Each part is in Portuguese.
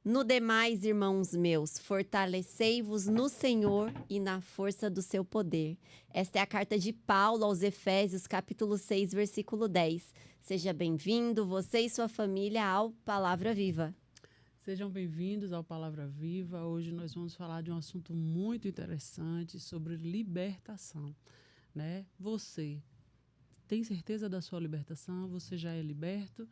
No demais, irmãos meus, fortalecei-vos no Senhor e na força do seu poder. Esta é a carta de Paulo aos Efésios, capítulo 6, versículo 10. Seja bem-vindo, você e sua família, ao Palavra Viva. Sejam bem-vindos ao Palavra Viva. Hoje nós vamos falar de um assunto muito interessante sobre libertação, né? Você tem certeza da sua libertação? Você já é liberto?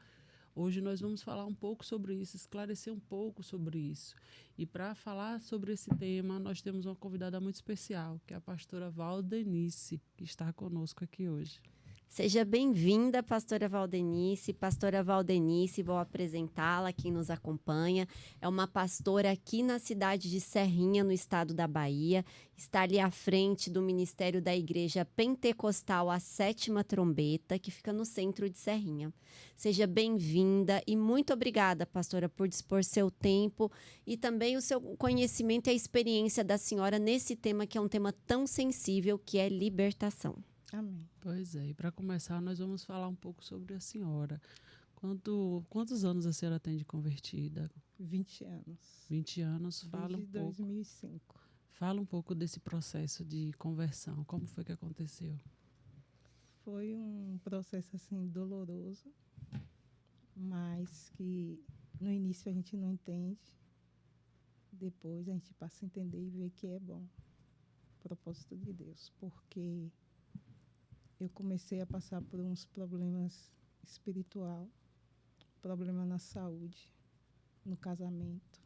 Hoje nós vamos falar um pouco sobre isso, esclarecer um pouco sobre isso. E para falar sobre esse tema, nós temos uma convidada muito especial, que é a pastora Valdenice, que está conosco aqui hoje. Seja bem-vinda, pastora Valdenice. Pastora Valdenice, vou apresentá-la, quem nos acompanha. É uma pastora aqui na cidade de Serrinha, no estado da Bahia. Está ali à frente do ministério da Igreja Pentecostal, a Sétima Trombeta, que fica no centro de Serrinha. Seja bem-vinda e muito obrigada, pastora, por dispor seu tempo e também o seu conhecimento e a experiência da senhora nesse tema, que é um tema tão sensível, que é libertação. Amém. Pois é, e para começar, nós vamos falar um pouco sobre a senhora. Quantos anos a senhora tem de convertida? 20 anos. 20 anos, fala Desde um pouco. 2005. Fala um pouco desse processo de conversão, como foi que aconteceu? Foi um processo assim doloroso, mas que no início a gente não entende. Depois a gente passa a entender e ver que é bom. Propósito de Deus, porque eu comecei a passar por uns problemas espiritual, problema na saúde, no casamento,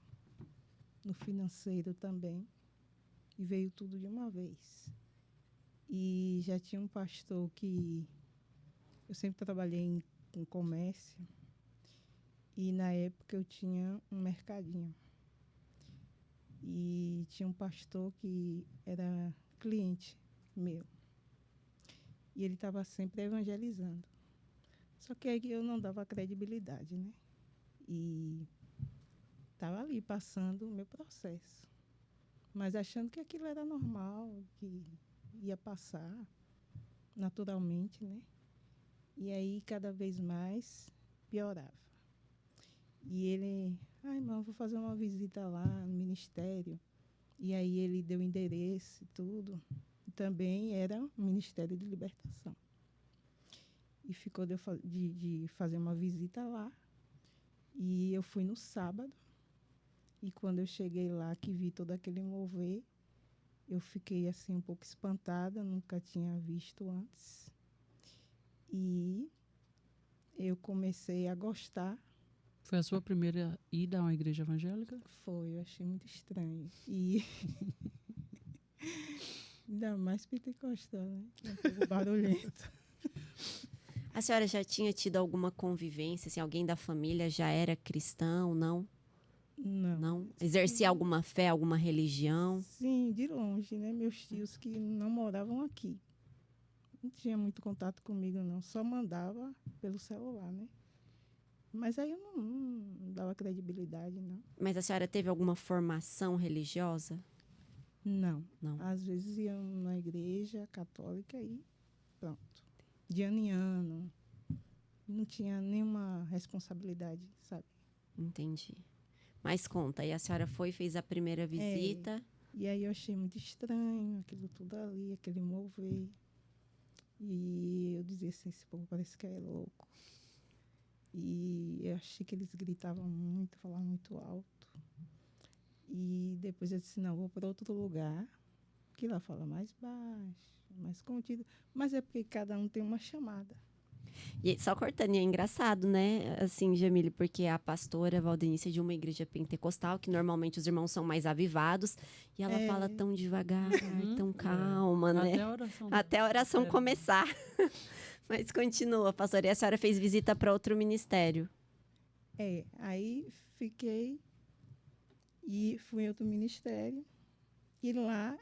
no financeiro também, e veio tudo de uma vez. E já tinha um pastor que eu sempre trabalhei em comércio, e na época eu tinha um mercadinho. E tinha um pastor que era cliente meu. E ele estava sempre evangelizando. Só que aí eu não dava credibilidade, né? E estava ali passando o meu processo. Mas achando que aquilo era normal, que ia passar naturalmente, né? E aí, cada vez mais, piorava. E ele, irmão, vou fazer uma visita lá no ministério. E aí ele deu endereço e tudo. E também era um ministério de libertação. E ficou de fazer uma visita lá. E eu fui no sábado. E quando eu cheguei lá, que vi todo aquele mover, eu fiquei assim um pouco espantada, nunca tinha visto antes. E eu comecei a gostar. Foi a sua primeira ida a uma igreja evangélica? Foi, eu achei muito estranho. E ainda mais pentecostal, né? Que é um pouco barulhento. A senhora já tinha tido alguma convivência, assim, alguém da família já era cristão, não? Não. Não? Exercia alguma fé, alguma religião? Sim, de longe, né? Meus tios que não moravam aqui. Não tinha muito contato comigo, não. Só mandava pelo celular, né? Mas aí eu não dava credibilidade, não. Mas a senhora teve alguma formação religiosa? Não. Não. Às vezes iam na igreja católica e pronto. De ano em ano. Não tinha nenhuma responsabilidade, sabe? Entendi. Mas conta, aí a senhora foi, fez a primeira visita. E aí eu achei muito estranho aquilo tudo ali, aquele mover. E eu dizia assim, esse povo parece que é louco. E eu achei que eles gritavam muito, falavam muito alto. E depois eu disse, não, vou para outro lugar, que lá fala mais baixo, mais contido. Mas é porque cada um tem uma chamada. E só cortando, e é engraçado, né? Assim, Jamile, porque a pastora Valdenice é de uma igreja pentecostal, que normalmente os irmãos são mais avivados, e ela fala tão devagar, tão calma, né? Até a oração começar. Mas continua, pastora. E a senhora fez visita para outro ministério? Aí fiquei e fui em outro ministério. E lá,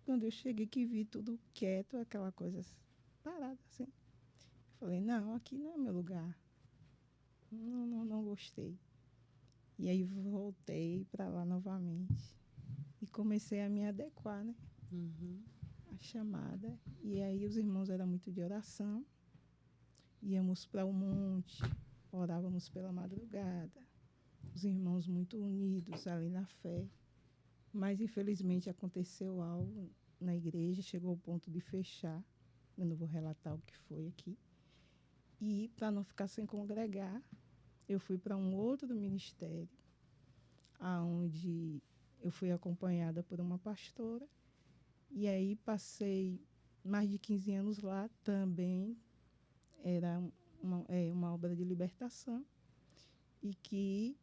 quando eu cheguei, que vi tudo quieto, aquela coisa parada, assim. Falei, não, aqui não é meu lugar. Não gostei. E aí voltei para lá novamente. E comecei a me adequar, né? Uhum. A chamada. E aí os irmãos eram muito de oração. Íamos para o monte, orávamos pela madrugada. os irmãos muito unidos ali na fé. Mas, infelizmente, aconteceu algo na igreja, chegou ao ponto de fechar. Eu não vou relatar o que foi aqui. E, para não ficar sem congregar, eu fui para um outro ministério, onde eu fui acompanhada por uma pastora. E aí passei mais de 15 anos lá também. Era uma obra de libertação. E que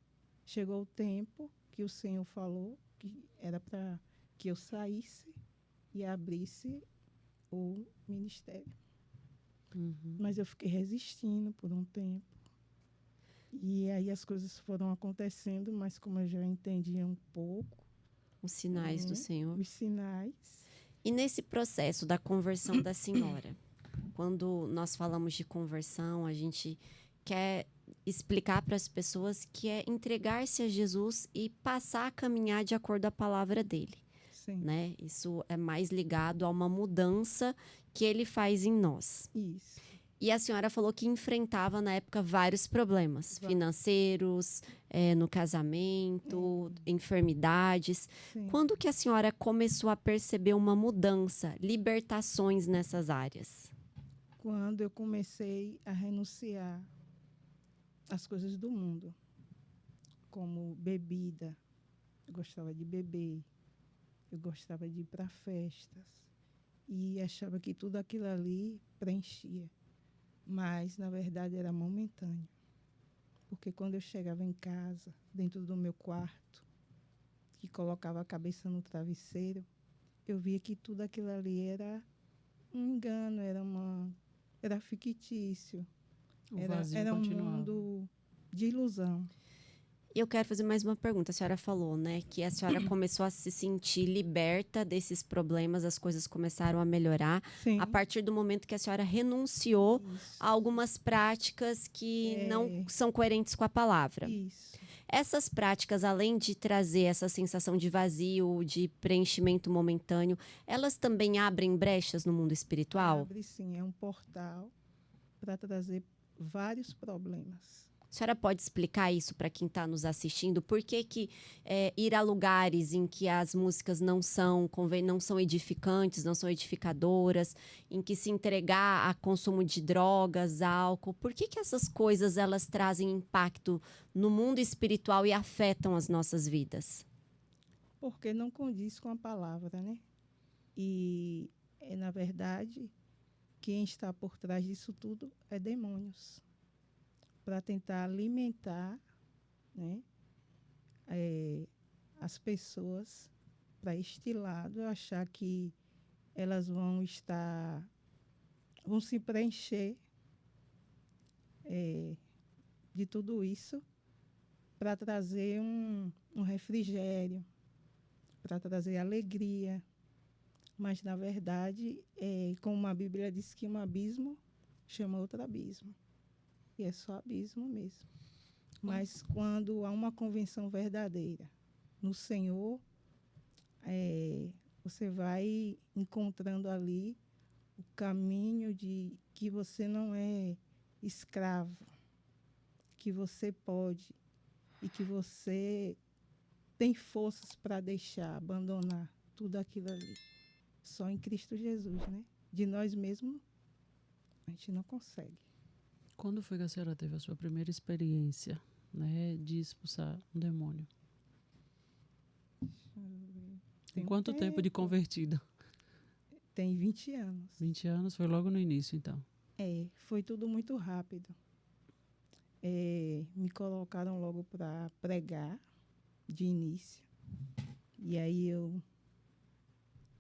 chegou o tempo que o Senhor falou que era para que eu saísse e abrisse o ministério. Mas eu fiquei resistindo por um tempo. E aí as coisas foram acontecendo, mas como eu já entendia um pouco... Os sinais do Senhor. Os sinais. E nesse processo da conversão da senhora, quando nós falamos de conversão, a gente quer explicar para as pessoas que é entregar-se a Jesus e passar a caminhar de acordo com a palavra dele. Sim. Né? Isso é mais ligado a uma mudança que ele faz em nós. Isso. E a senhora falou que enfrentava na época vários problemas financeiros, no casamento, enfermidades. Sim. Quando que a senhora começou a perceber uma mudança, libertações nessas áreas? Quando eu comecei a renunciar às coisas do mundo, como bebida. Eu gostava de beber, eu gostava de ir para festas e achava que tudo aquilo ali preenchia. Mas, na verdade, era momentâneo. Porque quando eu chegava em casa, dentro do meu quarto, que colocava a cabeça no travesseiro, eu via que tudo aquilo ali era um engano, era fictício. Era um mundo de ilusão. Eu quero fazer mais uma pergunta. A senhora falou, né, que a senhora começou a se sentir liberta desses problemas, as coisas começaram a melhorar. Sim. A partir do momento que a senhora renunciou a algumas práticas que não são coerentes com a palavra. Isso. Essas práticas, além de trazer essa sensação de vazio, de preenchimento momentâneo, elas também abrem brechas no mundo espiritual? Abre, sim. É um portal para trazer vários problemas. A senhora pode explicar isso para quem está nos assistindo? Por que ir a lugares em que as músicas não são edificantes, não são edificadoras, em que se entregar a consumo de drogas, álcool, por que essas coisas elas trazem impacto no mundo espiritual e afetam as nossas vidas? Porque não condiz com a palavra, né? E, na verdade, quem está por trás disso tudo é demônios. Para tentar alimentar, né, as pessoas para este lado, achar que elas vão se preencher de tudo isso para trazer um refrigério, para trazer alegria. Mas, na verdade, como a Bíblia diz que um abismo chama outro abismo. E é só abismo mesmo. Mas quando há uma convenção verdadeira no Senhor, você vai encontrando ali o caminho de que você não é escravo, que você pode e que você tem forças para deixar, abandonar tudo aquilo ali. Só em Cristo Jesus, né? De nós mesmos, a gente não consegue. Quando foi que a senhora teve a sua primeira experiência, né, de expulsar um demônio? Tem quanto tempo de convertida? Tem 20 anos. 20 anos, foi logo no início, então? Foi tudo muito rápido. Me colocaram logo para pregar, de início. E aí eu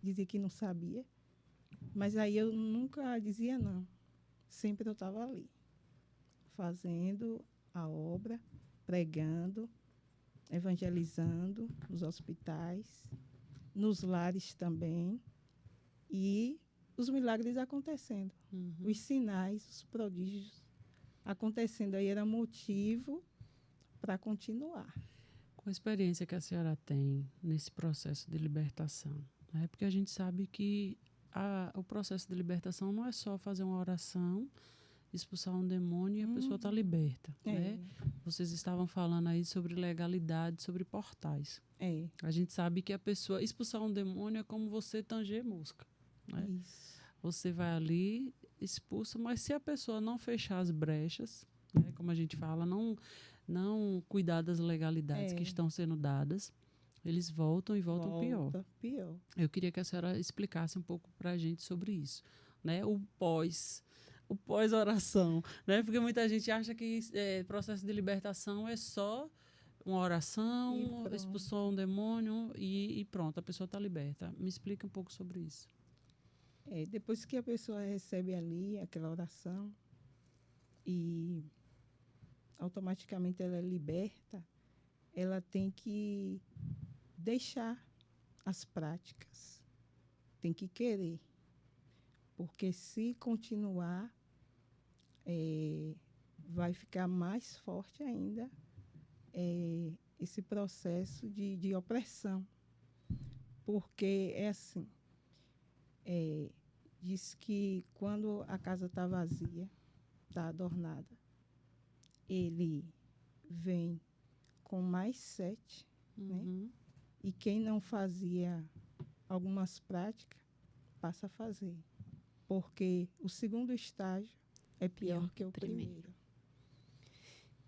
dizia que não sabia. Mas aí eu nunca dizia não. Sempre eu estava ali, fazendo a obra, pregando, evangelizando nos hospitais, nos lares também, e os milagres acontecendo, os sinais, os prodígios acontecendo. Aí era motivo para continuar. Com a experiência que a senhora tem nesse processo de libertação, né? Porque a gente sabe que o processo de libertação não é só fazer uma oração, expulsar um demônio e a pessoa está liberta. Né? Vocês estavam falando aí sobre legalidade, sobre portais. A gente sabe que a pessoa expulsar um demônio é como você tanger mosca. Né? Isso. Você vai ali, expulsa, mas se a pessoa não fechar as brechas, né, como a gente fala, não cuidar das legalidades que estão sendo dadas, eles voltam e voltam pior. Eu queria que a senhora explicasse um pouco para a gente sobre isso. Né? O pós-oração. Né? Porque muita gente acha que processo de libertação é só uma oração, expulsou um demônio e pronto, a pessoa está liberta. Me explica um pouco sobre isso. Depois que a pessoa recebe ali aquela oração e automaticamente ela é liberta, ela tem que deixar as práticas, tem que querer, porque se continuar, vai ficar mais forte ainda esse processo de opressão, porque é assim, diz que quando a casa está vazia, está adornada, ele vem com mais 7, né? E quem não fazia algumas práticas, passa a fazer. Porque o segundo estágio é pior que o primeiro.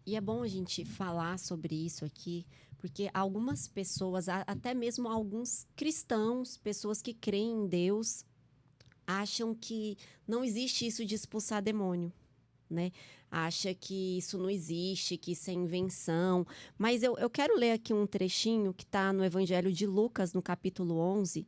E é bom a gente falar sobre isso aqui, porque algumas pessoas, até mesmo alguns cristãos, pessoas que creem em Deus, acham que não existe isso de expulsar demônio. Né? Acha que isso não existe, que isso é invenção. Mas eu quero ler aqui um trechinho que está no Evangelho de Lucas, no capítulo 11,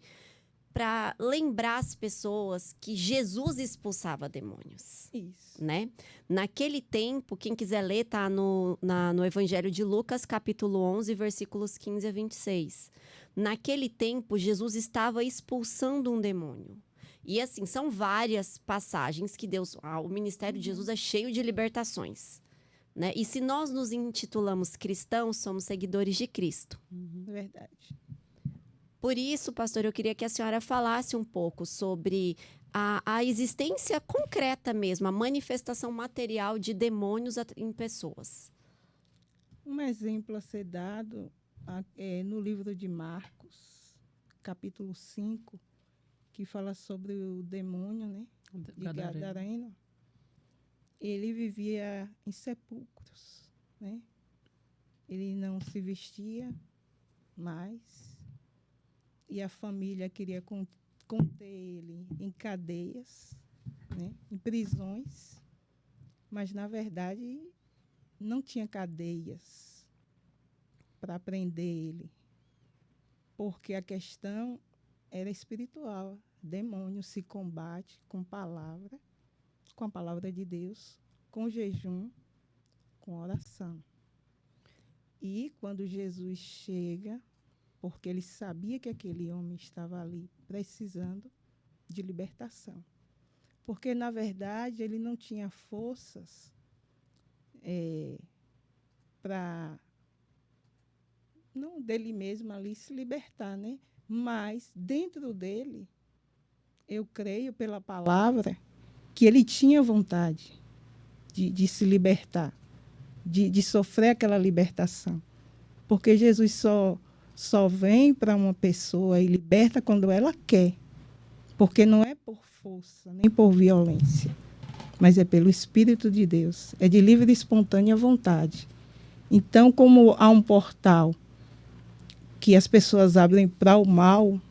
para lembrar as pessoas que Jesus expulsava demônios. Isso. Né? Naquele tempo, quem quiser ler, está no Evangelho de Lucas, capítulo 11, versículos 15 a 26. Naquele tempo, Jesus estava expulsando um demônio. E assim, são várias passagens que Deus... o ministério de Jesus é cheio de libertações. Né? E se nós nos intitulamos cristãos, somos seguidores de Cristo. Verdade. Por isso, pastor, eu queria que a senhora falasse um pouco sobre a existência concreta mesmo, a manifestação material de demônios em pessoas. Um exemplo a ser dado no livro de Marcos, capítulo 5, que fala sobre o demônio, né, de Gadareno. Ele vivia em sepulcros, né? Ele não se vestia mais e a família queria conter ele em cadeias, né, em prisões, mas na verdade não tinha cadeias para prender ele, porque a questão era espiritual. Demônio se combate com a palavra de Deus, com jejum, com oração. E quando Jesus chega, porque ele sabia que aquele homem estava ali precisando de libertação. Porque, na verdade, ele não tinha forças para, não dele mesmo ali, se libertar, né? Mas, dentro dele, eu creio, pela palavra, que ele tinha vontade de se libertar, de sofrer aquela libertação. Porque Jesus só vem para uma pessoa e liberta quando ela quer. Porque não é por força, nem por violência, mas é pelo Espírito de Deus. É de livre e espontânea vontade. Então, como há um portal que as pessoas abrem para o mal,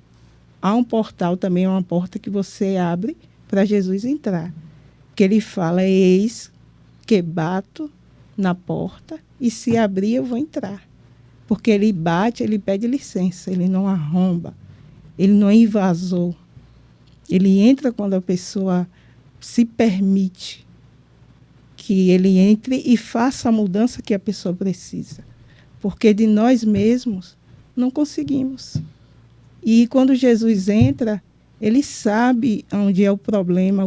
há um portal também, uma porta que você abre para Jesus entrar. Que ele fala, eis que bato na porta e se abrir eu vou entrar. Porque ele bate, ele pede licença, ele não arromba, ele não é invasor. Ele entra quando a pessoa se permite que ele entre e faça a mudança que a pessoa precisa. Porque de nós mesmos não conseguimos. E quando Jesus entra, ele sabe onde é o problema,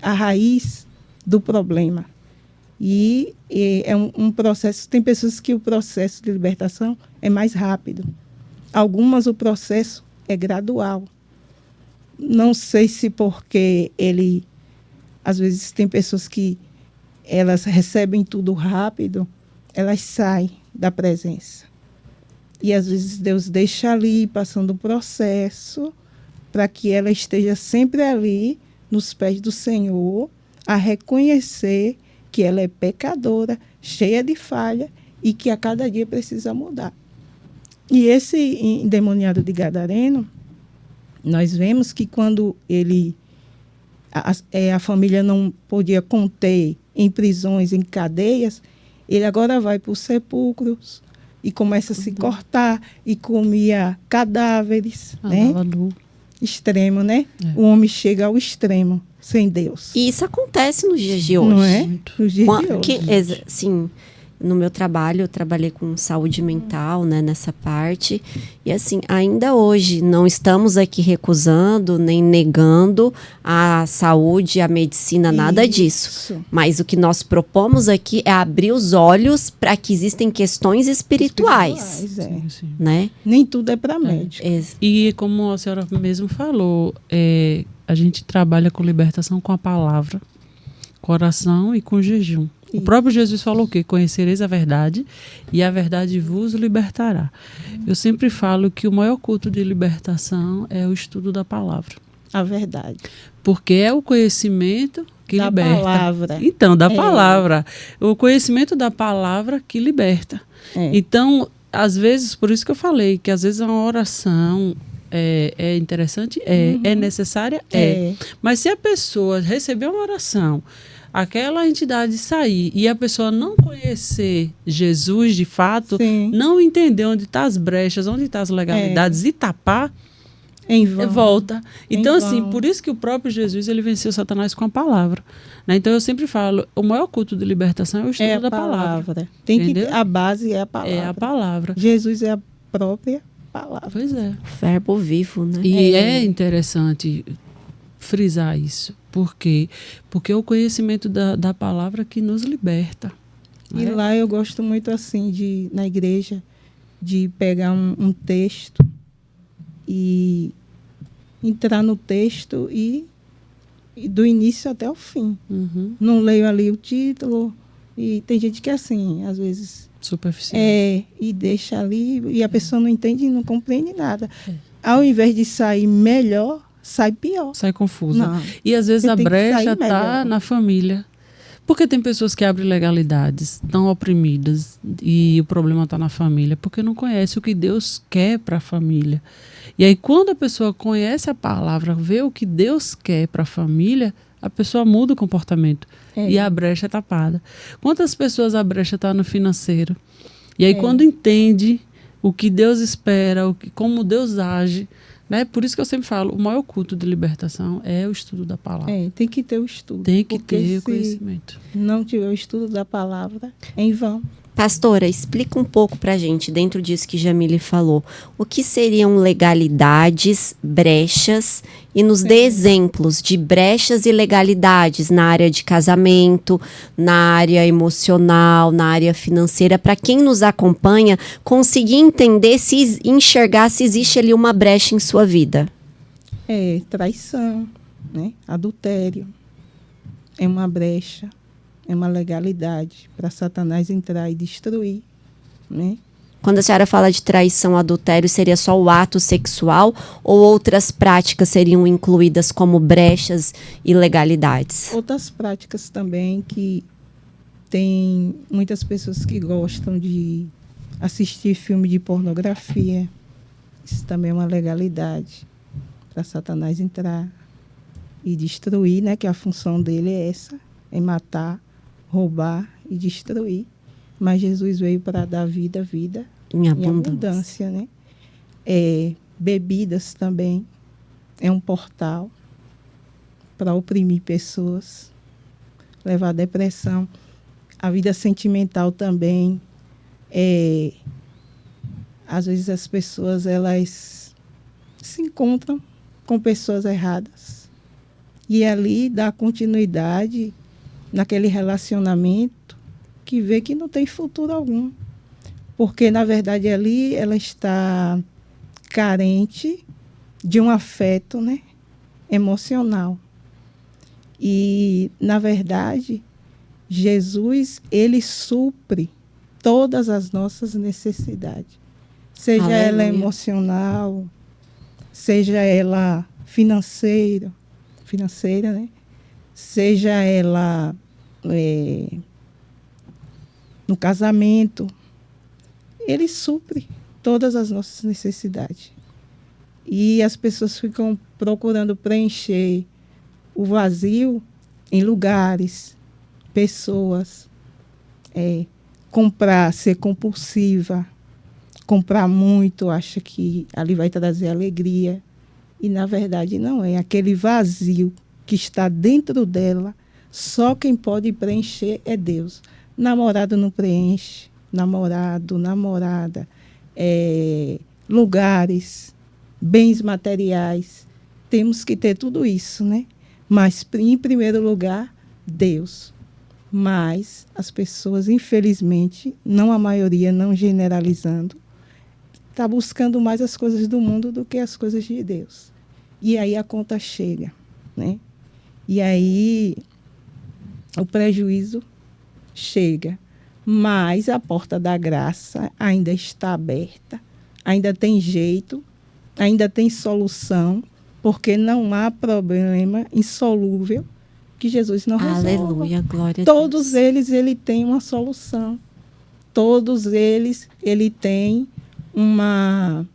a raiz do problema. E é um processo, tem pessoas que o processo de libertação é mais rápido. Algumas o processo é gradual. Não sei se porque ele... Às vezes tem pessoas que elas recebem tudo rápido, elas saem da presença. E às vezes Deus deixa ali, passando um processo, para que ela esteja sempre ali, nos pés do Senhor, a reconhecer que ela é pecadora, cheia de falha, e que a cada dia precisa mudar. E esse endemoniado de Gadareno, nós vemos que quando a família não podia conter em prisões, em cadeias, ele agora vai para os sepulcros e começa a se cortar e comia cadáveres, né? Extremo, né? O homem chega ao extremo, sem Deus. E isso acontece nos dias de hoje. Não é? Nos dias de hoje. Sim, no meu trabalho, eu trabalhei com saúde mental, né, nessa parte. E assim, ainda hoje, não estamos aqui recusando, nem negando a saúde, a medicina, nada disso. Mas o que nós propomos aqui é abrir os olhos para que existem questões espirituais. Sim. Né? Nem tudo é para médico. E como a senhora mesmo falou, a gente trabalha com libertação com a palavra, com oração e com jejum. O próprio Jesus falou o quê? Conhecereis a verdade e a verdade vos libertará. Eu sempre falo que o maior culto de libertação é o estudo da palavra. A verdade. Porque é o conhecimento que liberta. Da palavra. Então, da palavra. O conhecimento da palavra que liberta. Então, às vezes, por isso que eu falei, que às vezes uma oração é interessante, é necessária, Mas se a pessoa receber uma oração, aquela entidade sair e a pessoa não conhecer Jesus de fato, não entender onde estão as brechas, onde estão as legalidades e tapar, volta. Então, assim, por isso que o próprio Jesus, ele venceu Satanás com a palavra. Né? Então, eu sempre falo, o maior culto de libertação é o estudo da palavra. A base é a palavra. É a palavra. Jesus é a própria palavra. Pois é. Verbo vivo, né? E é interessante frisar isso. Por quê? Porque é o conhecimento da palavra que nos liberta. E lá eu gosto muito assim, na igreja, de pegar um texto e entrar no texto e do início até o fim. Não leio ali o título. E tem gente que é assim, às vezes... Superficial. E deixa ali e a pessoa não entende e não compreende nada. Ao invés de sair melhor, sai pior. Sai confusa. E às vezes a brecha está na família. Porque tem pessoas que abrem legalidades, estão oprimidas e o problema está na família, porque não conhece o que Deus quer para a família. E aí quando a pessoa conhece a palavra, vê o que Deus quer para a família, a pessoa muda o comportamento. E a brecha é tapada. Quantas pessoas a brecha está no financeiro? E aí quando entende o que Deus espera, como Deus age, né? Por isso que eu sempre falo, o maior culto de libertação é o estudo da palavra. Tem que ter o estudo. Tem que ter o conhecimento. Não tiver o estudo da palavra, é em vão. Pastora, explica um pouco pra gente, dentro disso que Jamile falou, o que seriam legalidades, brechas, e nos dê exemplos de brechas e legalidades na área de casamento, na área emocional, na área financeira, para quem nos acompanha conseguir entender, enxergar se existe ali uma brecha em sua vida. Traição, né? Adultério, é uma brecha. É uma legalidade para Satanás entrar e destruir, né? Quando a senhora fala de traição, adultério, seria só o ato sexual ou outras práticas seriam incluídas como brechas e legalidades? Outras práticas também, que tem muitas pessoas que gostam de assistir filme de pornografia. Isso também é uma legalidade para Satanás entrar e destruir, né? Que a função dele é essa, é matar, roubar e destruir. Mas Jesus veio para dar vida em abundância, né? Bebidas também é um portal para oprimir pessoas, levar à depressão. A vida sentimental também às vezes as pessoas elas se encontram com pessoas erradas e ali dá continuidade naquele relacionamento que vê que não tem futuro algum. Porque, na verdade, ali ela está carente de um afeto, né, emocional. E, na verdade, Jesus, ele supre todas as nossas necessidades. Seja ela Aleluia. emocional, seja ela financeira, né? Seja ela no casamento. Ele supre todas as nossas necessidades. E as pessoas ficam procurando preencher o vazio em lugares, pessoas, comprar, ser compulsiva, comprar muito, acha que ali vai trazer alegria. E, na verdade, não é. Aquele vazio que está dentro dela, só quem pode preencher é Deus. Namorado não preenche, namorado, namorada, lugares, bens materiais. Temos que ter tudo isso, né? Mas, em primeiro lugar, Deus. Mas as pessoas, infelizmente, não a maioria, não generalizando, está buscando mais as coisas do mundo do que as coisas de Deus. E aí a conta chega, né? E aí o prejuízo chega. Mas a porta da graça ainda está aberta, ainda tem jeito, ainda tem solução, porque não há problema insolúvel que Jesus não resolva. Aleluia, glória a Deus. Todos eles, ele tem uma solução. Todos eles, ele tem uma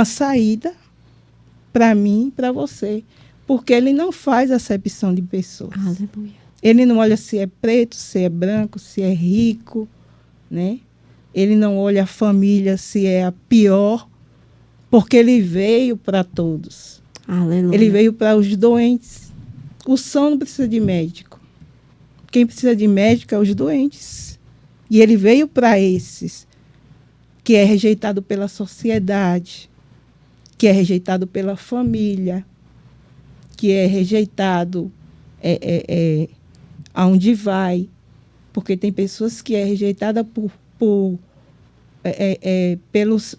saída para mim e para você. Porque ele não faz acepção de pessoas. Aleluia. Ele não olha se é preto, se é branco, se é rico, né? Ele não olha a família se é a pior, porque ele veio para todos. Aleluia. Ele veio para os doentes. O são não precisa de médico. Quem precisa de médico é os doentes. E ele veio para esses, que é rejeitado pela sociedade, que é rejeitado pela família, que é rejeitado aonde vai. Porque tem pessoas que é rejeitada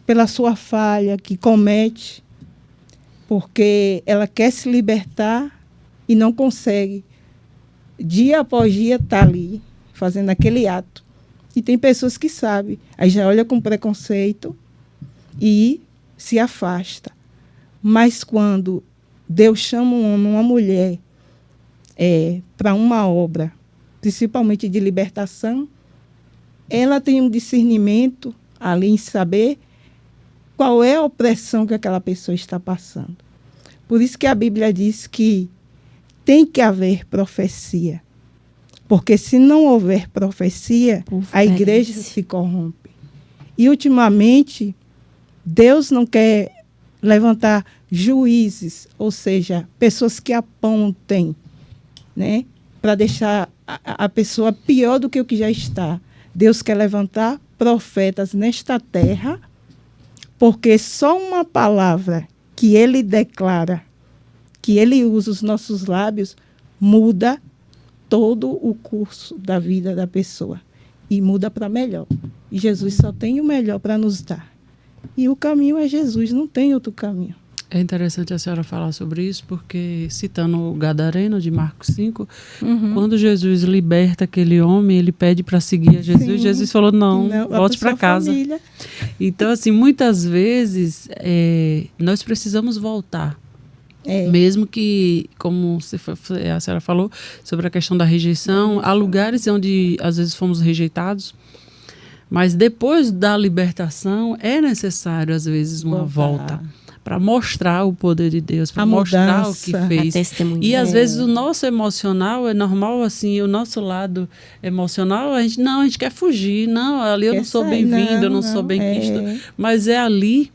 pela sua falha, que comete, porque ela quer se libertar e não consegue. Dia após dia está ali, fazendo aquele ato. E tem pessoas que sabem, aí já olha com preconceito e se afasta. Mas quando Deus chama um homem, uma mulher, para uma obra, principalmente de libertação, ela tem um discernimento ali em saber qual é a opressão que aquela pessoa está passando. Por isso que a Bíblia diz que tem que haver profecia. Porque se não houver profecia, a igreja se corrompe. E, ultimamente, Deus não quer levantar juízes, ou seja, pessoas que apontem, né, para deixar a pessoa pior do que o que já está. Deus quer levantar profetas nesta terra, porque só uma palavra que ele declara, que ele usa os nossos lábios, muda todo o curso da vida da pessoa. E muda para melhor. E Jesus só tem o melhor para nos dar. E o caminho é Jesus, não tem outro caminho. É interessante a senhora falar sobre isso, porque, citando o Gadareno, de Marcos 5, quando Jesus liberta aquele homem, ele pede para seguir a Jesus. Sim. Jesus falou, não volte para casa. Família. Então, assim, muitas vezes, nós precisamos voltar. Mesmo que, como a senhora falou, sobre a questão da rejeição, há lugares onde, às vezes, fomos rejeitados, mas depois da libertação, é necessário, às vezes, uma volta. Para mostrar o poder de Deus, para mostrar o que fez. E às vezes o nosso emocional é normal, assim, o nosso lado emocional, a gente quer fugir. Não, ali eu não sou bem-vindo, eu não sou bem-quisto. Mas é ali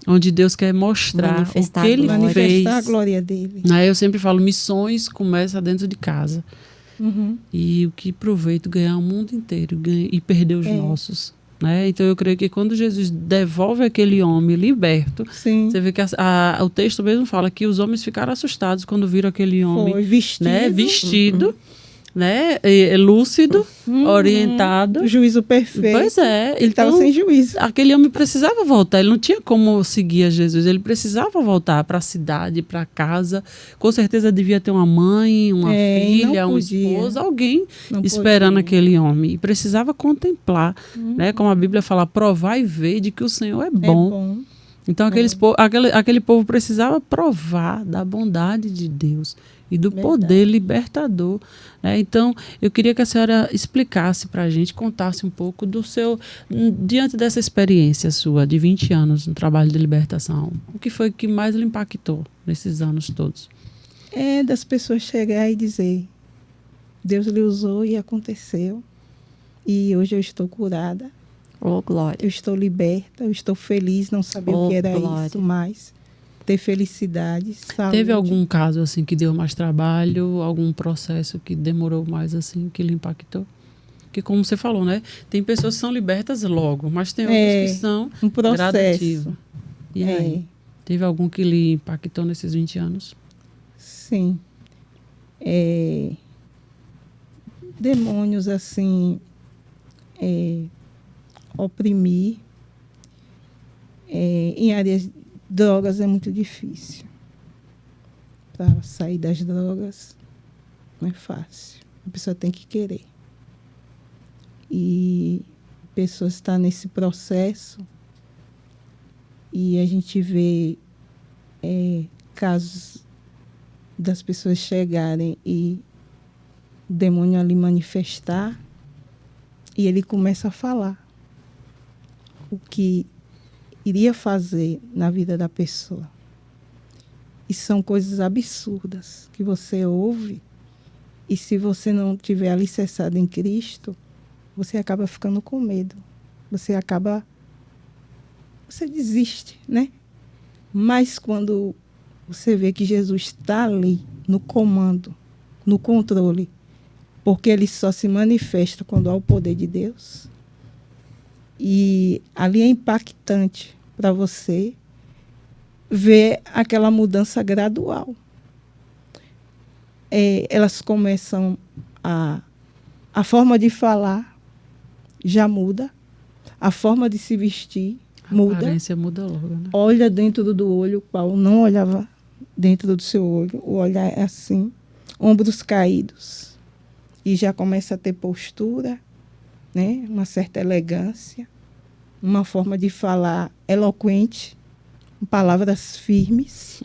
onde Deus quer mostrar o que ele fez. Manifestar a glória dele. Eu sempre falo, missões começam dentro de casa. E o que proveito ganhar o mundo inteiro e perder os nossos. Né? Então, eu creio que quando Jesus devolve aquele homem liberto, Sim. Você vê que o texto mesmo fala que os homens ficaram assustados quando viram aquele homem vestido né? Lúcido, orientado. O juízo perfeito. Pois é. Ele estava sem juízo. Aquele homem precisava voltar. Ele não tinha como seguir a Jesus. Ele precisava voltar para a cidade, para casa. Com certeza devia ter uma mãe, uma filha, uma esposa, alguém esperando aquele homem. E precisava contemplar, né? Como a Bíblia fala, provar e ver de que o Senhor é bom. Então aquele povo precisava provar da bondade de Deus e do poder libertador, né? Então, eu queria que a senhora explicasse para a gente, contasse um pouco do seu, diante dessa experiência sua, de 20 anos no trabalho de libertação. O que foi que mais lhe impactou nesses anos todos? É das pessoas chegar e dizer, Deus lhe usou e aconteceu. E hoje eu estou curada. Oh, glória. Eu estou liberta, eu estou feliz, não sabia o que era isso mais. Ter felicidade, saúde. Teve algum caso assim que deu mais trabalho, algum processo que demorou mais assim, que lhe impactou? Que como você falou, né? Tem pessoas que são libertas logo, mas tem outras que são um processo. Gradativas. E aí? Teve algum que lhe impactou nesses 20 anos? Sim. Demônios assim, oprimir. Em áreas de drogas é muito difícil. Para sair das drogas não é fácil. A pessoa tem que querer. E a pessoa está nesse processo e a gente vê casos das pessoas chegarem e o demônio ali manifestar e ele começa a falar o que iria fazer na vida da pessoa. E são coisas absurdas que você ouve e se você não tiver alicerçado em Cristo, você acaba ficando com medo. Você desiste, né? Mas quando você vê que Jesus está ali, no comando, no controle, porque ele só se manifesta quando há o poder de Deus. E ali é impactante para você ver aquela mudança gradual. Elas começam a forma de falar já muda, a forma de se vestir muda. A aparência muda logo, né? Olha dentro do olho, o qual não olhava dentro do seu olho. O olhar é assim, ombros caídos. E já começa a ter postura, né? Uma certa elegância, uma forma de falar eloquente, com palavras firmes.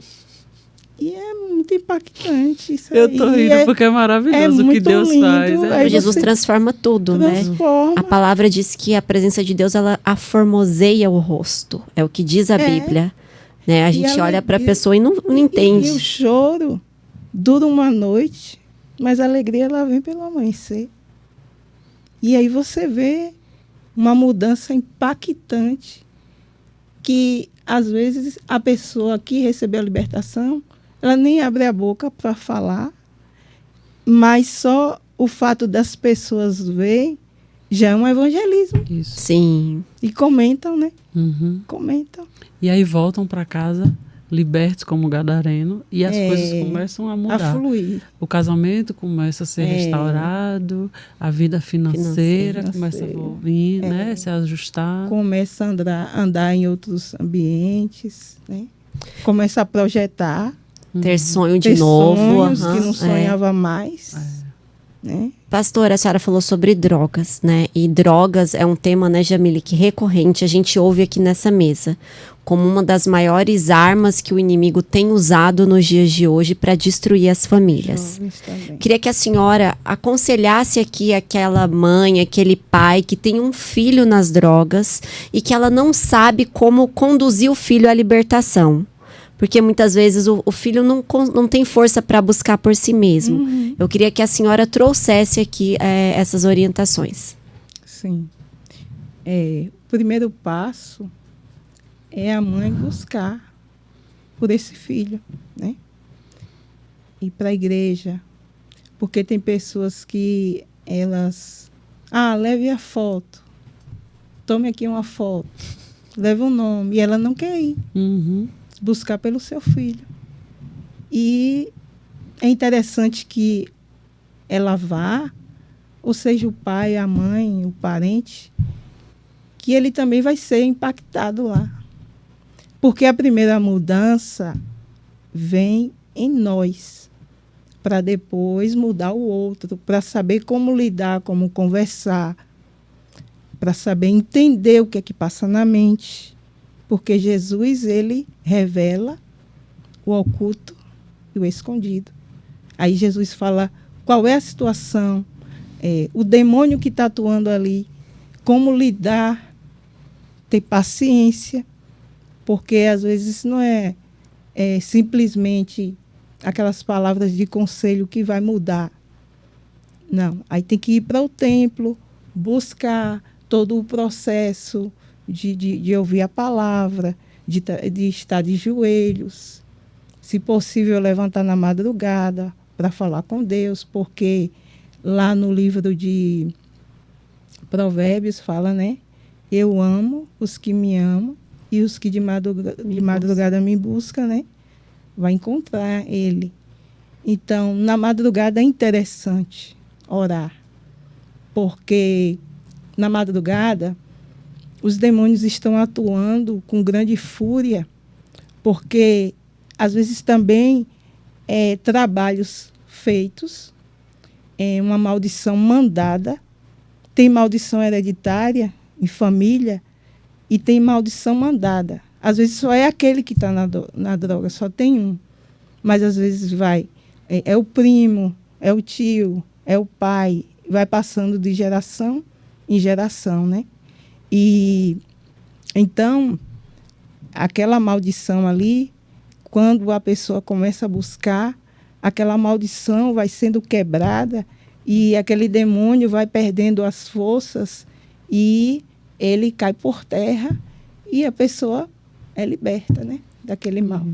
E é muito impactante isso aí. Eu tô rindo porque é maravilhoso o que Deus lindo. faz. Jesus transforma tudo, né? A palavra diz que a presença de Deus, ela aformoseia o rosto. É o que diz a Bíblia. Né? A gente olha para a pessoa e não entende. E o choro dura uma noite, mas a alegria ela vem pelo amanhecer. E aí você vê uma mudança impactante que, às vezes, a pessoa que recebeu a libertação, ela nem abre a boca para falar, mas só o fato das pessoas verem já é um evangelismo. Isso. Sim. E comentam, né? Uhum. Comentam. E aí voltam para casa libertos como gadareno e as coisas começam a mudar. A fluir. O casamento começa a ser restaurado, a vida financeira começa a vir, né? Se ajustar. Começa a andar em outros ambientes, né? Começa a projetar. Ter sonho de novo. Sonhos que não sonhava mais. Né? Pastora, a senhora falou sobre drogas, né? E drogas é um tema, né, Jamile, que recorrente a gente ouve aqui nessa mesa, como uma das maiores armas que o inimigo tem usado nos dias de hoje para destruir as famílias. Queria que a senhora aconselhasse aqui aquela mãe, aquele pai que tem um filho nas drogas e que ela não sabe como conduzir o filho à libertação. Porque muitas vezes o filho não tem força para buscar por si mesmo. Uhum. Eu queria que a senhora trouxesse aqui essas orientações. Sim. O primeiro passo é a mãe buscar por esse filho, né? Ir para a igreja. Porque tem pessoas que elas... leve a foto. Tome aqui uma foto. Leve o nome. E ela não quer ir. Uhum. Buscar pelo seu filho. E é interessante que ela vá, ou seja, o pai, a mãe, o parente, que ele também vai ser impactado lá. Porque a primeira mudança vem em nós, para depois mudar o outro, para saber como lidar, como conversar, para saber entender o que é que passa na mente. Porque Jesus, ele revela o oculto e o escondido. Aí Jesus fala qual é a situação, o demônio que está atuando ali, como lidar, ter paciência, porque às vezes não é simplesmente aquelas palavras de conselho que vai mudar. Não, aí tem que ir para o templo, buscar todo o processo de ouvir a palavra, de estar de joelhos, se possível levantar na madrugada para falar com Deus, porque lá no livro de Provérbios fala, né? Eu amo os que me amam e os que de madrugada me buscam, né? Vai encontrar ele. Então, na madrugada é interessante orar, porque na madrugada os demônios estão atuando com grande fúria, porque às vezes também trabalhos feitos, uma maldição mandada, tem maldição hereditária em família e tem maldição mandada. Às vezes só é aquele que está na droga, só tem um. Mas às vezes é o primo, é o tio, é o pai, vai passando de geração em geração, né? E então, aquela maldição ali, quando a pessoa começa a buscar, aquela maldição vai sendo quebrada e aquele demônio vai perdendo as forças e ele cai por terra e a pessoa é liberta, né, daquele mal.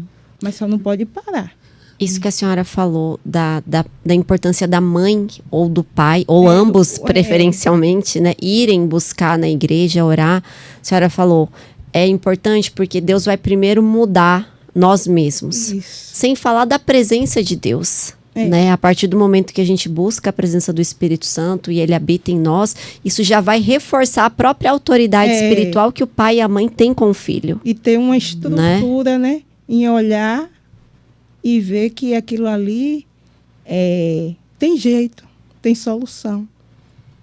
Mas só não pode parar. Isso que a senhora falou da importância da mãe ou do pai, ou ambos, preferencialmente, né, irem buscar na igreja, orar. A senhora falou, é importante porque Deus vai primeiro mudar nós mesmos. Isso. Sem falar da presença de Deus. Né? A partir do momento que a gente busca a presença do Espírito Santo e ele habita em nós, isso já vai reforçar a própria autoridade espiritual que o pai e a mãe têm com o filho. E ter uma estrutura, né, em olhar e ver que aquilo ali tem jeito, tem solução.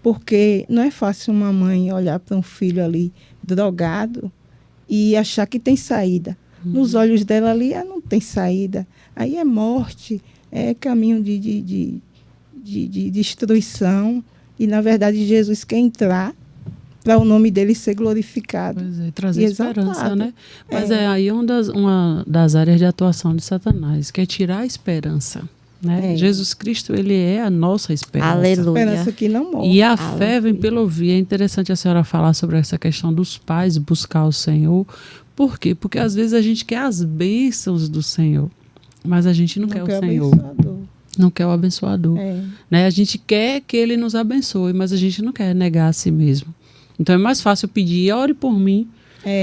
Porque não é fácil uma mãe olhar para um filho ali drogado e achar que tem saída. Nos olhos dela ali não tem saída. Aí é morte, é caminho de destruição. E, na verdade, Jesus quer entrar para o nome dele ser glorificado. Pois é, trazer esperança, né? Mas aí uma das áreas de atuação de Satanás, que é tirar a esperança. Né? Jesus Cristo, ele é a nossa esperança. Aleluia. Esperança que não morre. E a fé vem pelo ouvir. É interessante a senhora falar sobre essa questão dos pais buscar o Senhor. Por quê? Porque às vezes a gente quer as bênçãos do Senhor, mas a gente não quer o Senhor. Não quer o abençoador. Né? A gente quer que ele nos abençoe, mas a gente não quer negar a si mesmo. Então é mais fácil pedir, ore por mim.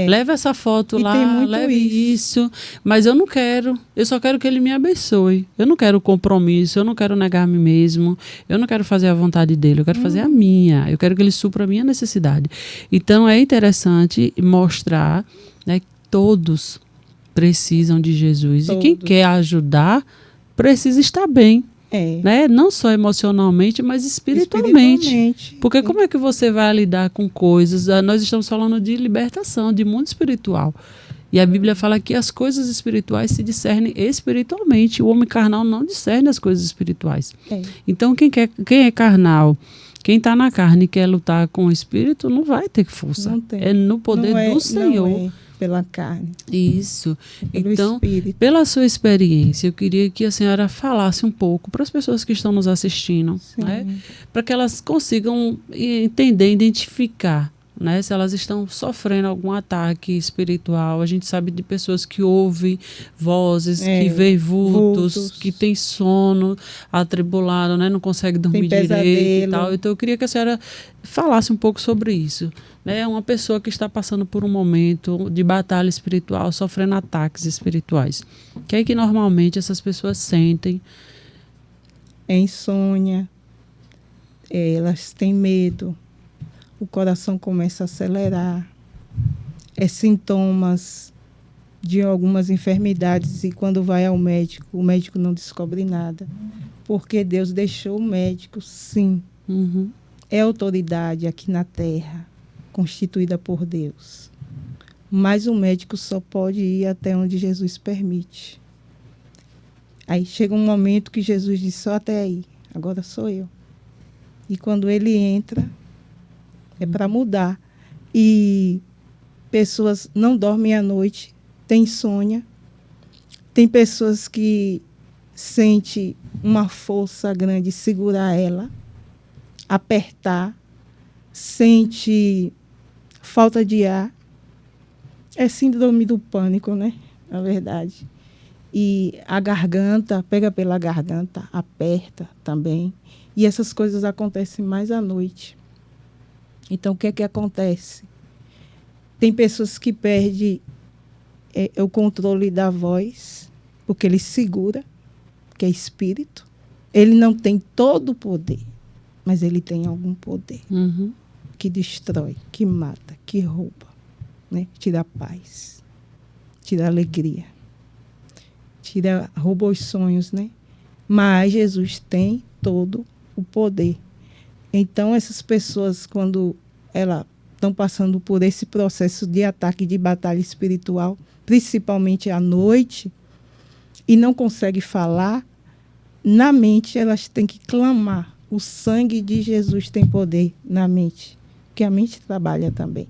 Leve essa foto lá, leve isso. Mas eu não quero. Eu só quero que ele me abençoe. Eu não quero compromisso, eu não quero negar a mim mesmo. Eu não quero fazer a vontade dele, eu quero fazer a minha. Eu quero que ele supra a minha necessidade. Então é interessante mostrar, né, que todos precisam de Jesus. Todos. E quem quer ajudar precisa estar bem. Né? Não só emocionalmente, mas espiritualmente. Porque como é que você vai lidar com coisas? Nós estamos falando de libertação, de mundo espiritual. E a Bíblia fala que as coisas espirituais se discernem espiritualmente. O homem carnal não discerne as coisas espirituais. Então, quem é carnal, quem está na carne e quer lutar com o espírito, não vai ter força. É no poder do Senhor. Pela carne. Isso. Pelo então, espírito. Pela sua experiência, eu queria que a senhora falasse um pouco para as pessoas que estão nos assistindo, né? Para que elas consigam entender, identificar, né? Se elas estão sofrendo algum ataque espiritual. A gente sabe de pessoas que ouvem vozes, que veem vultos, que têm sono atribulado, né? Não conseguem dormir direito e tal. Então, eu queria que a senhora falasse um pouco sobre isso. Né, uma pessoa que está passando por um momento de batalha espiritual, sofrendo ataques espirituais. O que é que normalmente essas pessoas sentem? É insônia, elas têm medo, o coração começa a acelerar, sintomas de algumas enfermidades, e quando vai ao médico, o médico não descobre nada, porque Deus deixou o médico, sim, é autoridade aqui na terra, constituída por Deus, mas o médico só pode ir até onde Jesus permite. Aí chega um momento que Jesus diz, só até aí, agora sou eu. E quando ele entra, é para mudar. E pessoas não dormem à noite, têm insônia. Tem pessoas que sentem uma força grande segurar ela, apertar, sente falta de ar. É síndrome do pânico, né? Na verdade. E a garganta, pega pela garganta, aperta também. E essas coisas acontecem mais à noite. Então, o que é que acontece? Tem pessoas que perdem o controle da voz, porque ele segura, que é espírito. Ele não tem todo o poder, mas ele tem algum poder que destrói, que mata, que rouba, né? Tira a paz, tira a alegria, rouba os sonhos, né? Mas Jesus tem todo o poder. Então, essas pessoas, quando elas estão passando por esse processo de ataque, de batalha espiritual, principalmente à noite, e não conseguem falar, na mente elas têm que clamar. O sangue de Jesus tem poder na mente, porque a mente trabalha também.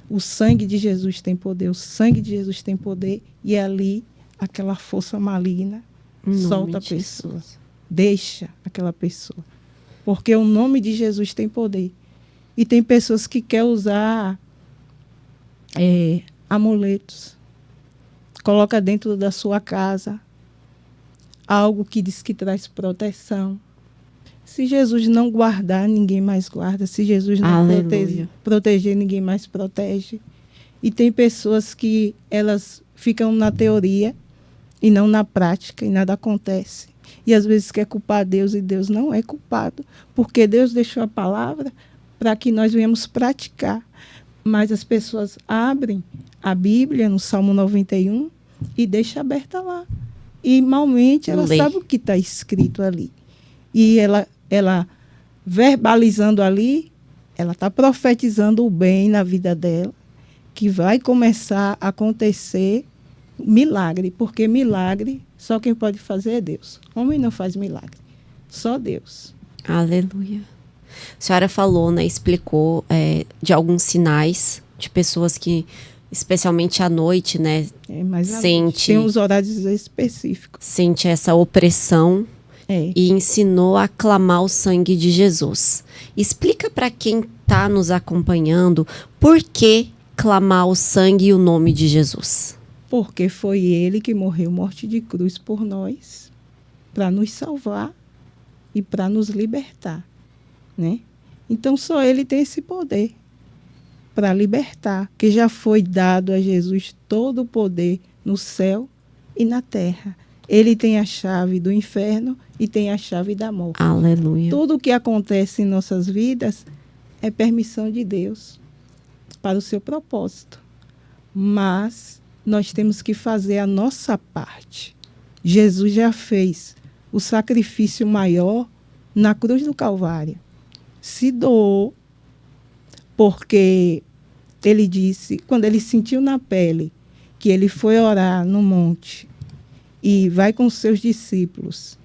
O sangue de Jesus tem poder, o sangue de Jesus tem poder, e ali aquela força maligna solta a pessoa, deixa aquela pessoa. Porque o nome de Jesus tem poder. E tem pessoas que querem usar amuletos. Coloca dentro da sua casa algo que diz que traz proteção. Se Jesus não guardar, ninguém mais guarda. Se Jesus não proteger, ninguém mais protege. E tem pessoas que elas ficam na teoria e não na prática, e nada acontece. E às vezes quer culpar Deus, e Deus não é culpado, porque Deus deixou a palavra para que nós venhamos praticar. Mas as pessoas abrem a Bíblia no Salmo 91 e deixam aberta lá. E malmente ela sabe o que está escrito ali. E ela verbalizando ali, ela está profetizando o bem na vida dela, que vai começar a acontecer milagre, porque milagre só quem pode fazer é Deus. Homem não faz milagre, só Deus. Aleluia. A senhora falou, né, explicou de alguns sinais de pessoas que, especialmente à noite, né, sente... Tem uns horários específicos. Sente essa opressão e ensinou a clamar o sangue de Jesus. Explica para quem está nos acompanhando por que clamar o sangue e o nome de Jesus. Porque foi ele que morreu morte de cruz por nós, para nos salvar e para nos libertar, né? Então só ele tem esse poder para libertar, que já foi dado a Jesus todo o poder no céu e na terra. Ele tem a chave do inferno e tem a chave da morte. Aleluia. Tudo o que acontece em nossas vidas é permissão de Deus para o seu propósito. Mas nós temos que fazer a nossa parte. Jesus já fez o sacrifício maior na cruz do Calvário. Se doou, porque ele disse, quando ele sentiu na pele que ele foi orar no monte e vai com os seus discípulos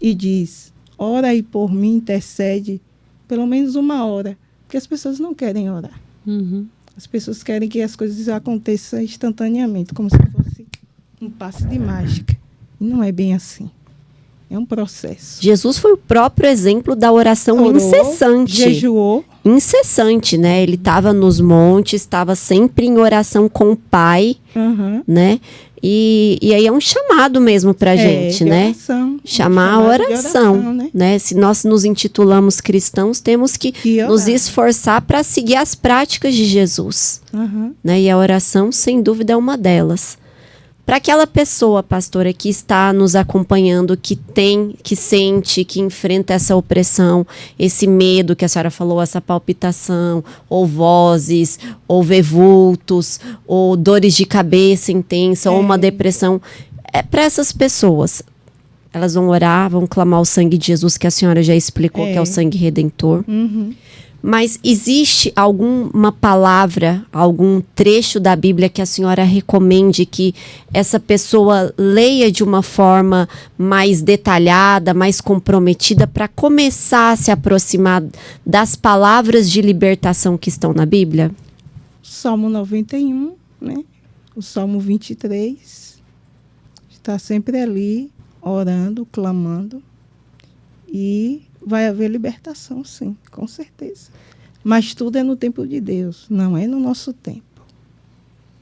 e diz, ora aí por mim, intercede pelo menos 1 hora, porque as pessoas não querem orar. As pessoas querem que as coisas aconteçam instantaneamente, como se fosse um passe de mágica. E não é bem assim. É um processo. Jesus foi o próprio exemplo da oração incessante. Jejuou. Incessante, né? Ele estava nos montes, estava sempre em oração com o Pai, né? E aí é um chamado mesmo para a gente, né? Oração, chamar a oração, né? Se nós nos intitulamos cristãos, temos que nos esforçar para seguir as práticas de Jesus, né? E a oração, sem dúvida, é uma delas. Para aquela pessoa, pastora, que está nos acompanhando, que sente, que enfrenta essa opressão, esse medo que a senhora falou, essa palpitação, ou vozes, ou ver vultos, ou dores de cabeça intensa, ou uma depressão. Para essas pessoas, elas vão orar, vão clamar o sangue de Jesus, que a senhora já explicou, que é o sangue redentor. Mas existe alguma palavra, algum trecho da Bíblia que a senhora recomende que essa pessoa leia de uma forma mais detalhada, mais comprometida, para começar a se aproximar das palavras de libertação que estão na Bíblia? Salmo 91, né? O Salmo 23. Está sempre ali, orando, clamando. E vai haver libertação, sim, com certeza. Mas tudo é no tempo de Deus, não é no nosso tempo.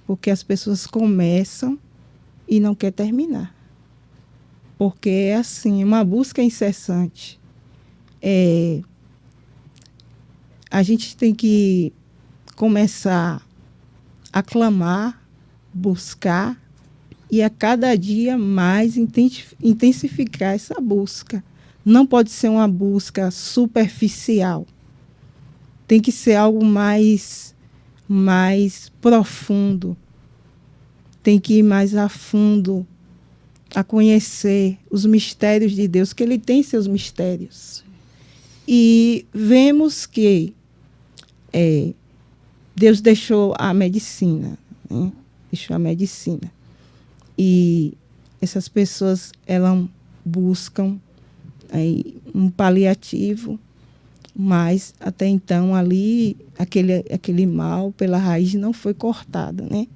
Porque as pessoas começam e não querem terminar. Porque é assim, uma busca incessante. A gente tem que começar a clamar, buscar, e a cada dia mais intensificar essa busca. Não pode ser uma busca superficial. Tem que ser algo mais profundo. Tem que ir mais a fundo, a conhecer os mistérios de Deus, que Ele tem seus mistérios. E vemos que Deus deixou a medicina, né? Deixou a medicina. E essas pessoas, elas buscam um paliativo, mas até então ali aquele mal pela raiz não foi cortado, né?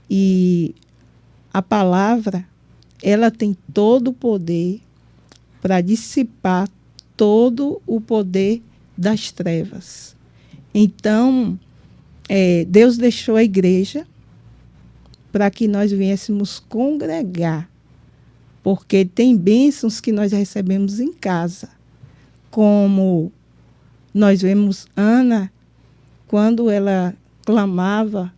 E a palavra, ela tem todo o poder para dissipar todo o poder das trevas. Então, Deus deixou a igreja para que nós viéssemos congregar, porque tem bênçãos que nós recebemos em casa, como nós vemos Ana, quando ela clamava,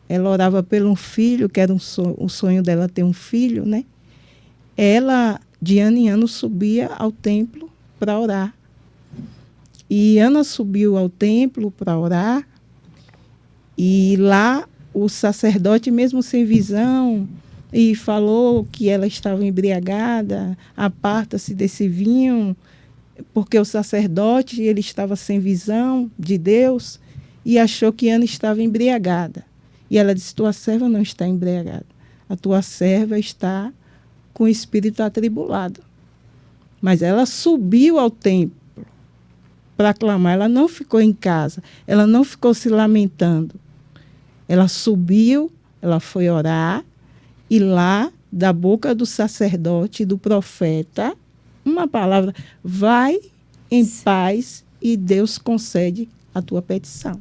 ela orava por um filho, que era o sonho dela ter um filho, né? Ela, de ano em ano, subia ao templo para orar. E Ana subiu ao templo para orar, e lá o sacerdote, mesmo sem visão, e falou que ela estava embriagada, aparta-se desse vinho, porque o sacerdote, ele estava sem visão de Deus, e achou que Ana estava embriagada. E ela disse: tua serva não está embriagada, a tua serva está com o espírito atribulado. Mas ela subiu ao templo para clamar, ela não ficou em casa, ela não ficou se lamentando. Ela subiu, ela foi orar, e lá, da boca do sacerdote e do profeta, uma palavra: vai em paz e Deus concede a tua petição.